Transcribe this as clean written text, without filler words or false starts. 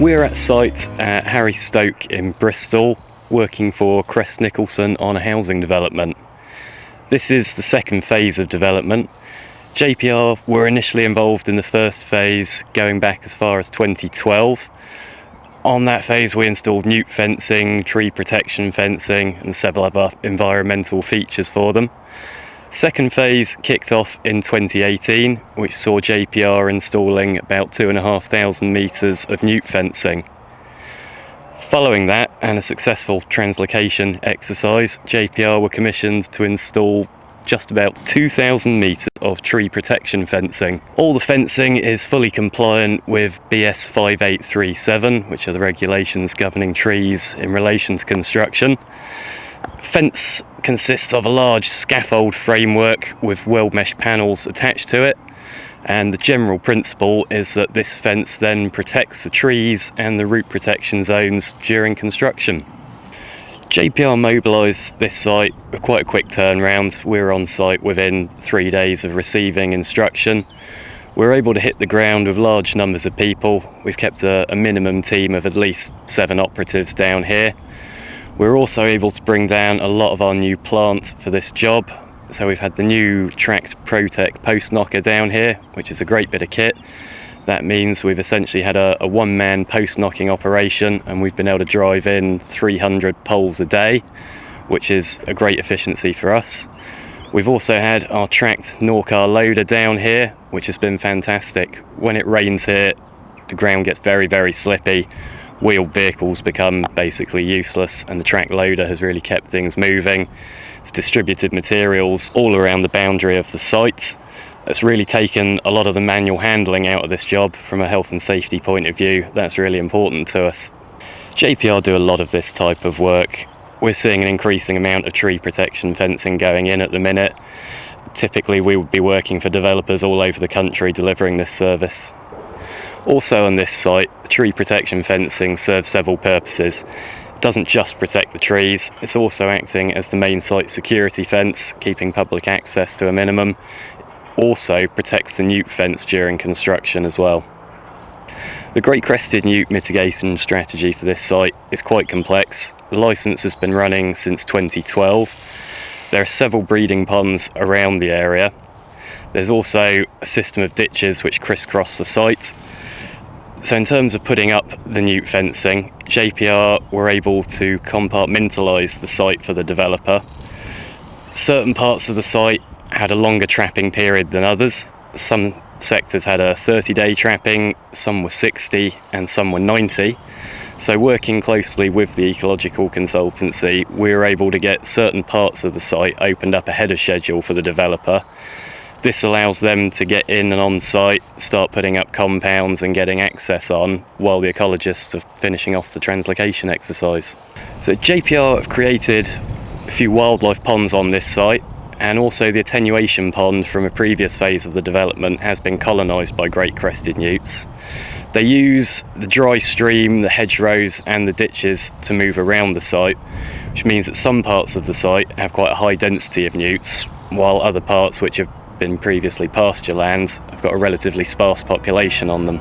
We're at site at Harry Stoke in Bristol, working for Chris Nicholson on a housing development. This is the second phase of development. JPR were initially involved in the first phase going back as far as 2012. On that phase we installed Newt fencing, tree protection fencing and several other environmental features for them. Second phase kicked off in 2018, which saw JPR installing about 2,500 metres of Newt fencing. Following that and a successful translocation exercise, JPR were commissioned to install just about 2,000 metres of tree protection fencing. All the fencing is fully compliant with BS 5837, which are the regulations governing trees in relation to construction. Fence consists of a large scaffold framework with weld mesh panels attached to it, and the general principle is that this fence then protects the trees and the root protection zones during construction. JPR mobilised this site with quite a quick turnaround. We were on site within 3 days of receiving instruction. We were able to hit the ground with large numbers of people. We've kept a minimum team of at least 7 operatives down here. We're also able to bring down a lot of our new plant for this job. So we've had the new tracked Protec post knocker down here, which is a great bit of kit. That means we've essentially had a one-man post knocking operation, and we've been able to drive in 300 poles a day, which is a great efficiency for us. We've also had our tracked Norcar loader down here, which has been fantastic. When it rains here, the ground gets very, very slippy. Wheeled vehicles become basically useless, and the track loader has really kept things moving. It's distributed materials all around the boundary of the site. It's really taken a lot of the manual handling out of this job from a health and safety point of view. That's really important to us. JPR do a lot of this type of work. We're seeing an increasing amount of tree protection fencing going in at the minute. Typically we would be working for developers all over the country delivering this service. Also on this site, the tree protection fencing serves several purposes. It doesn't just protect the trees, it's also acting as the main site security fence, keeping public access to a minimum. It also protects the newt fence during construction as well. The Great Crested Newt mitigation strategy for this site is quite complex. The licence has been running since 2012. There are several breeding ponds around the area. There's also a system of ditches which crisscross the site. So in terms of putting up the Newt fencing, JPR were able to compartmentalise the site for the developer. Certain parts of the site had a longer trapping period than others. Some sectors had a 30-day trapping, some were 60 and some were 90. So working closely with the ecological consultancy, we were able to get certain parts of the site opened up ahead of schedule for the developer. This allows them to get in and on site, start putting up compounds and getting access on, while the ecologists are finishing off the translocation exercise. So JPR have created a few wildlife ponds on this site, and also the attenuation pond from a previous phase of the development has been colonised by great crested newts. They use the dry stream, the hedgerows and the ditches to move around the site, which means that some parts of the site have quite a high density of newts, while other parts which have been previously pasture land have got a relatively sparse population on them.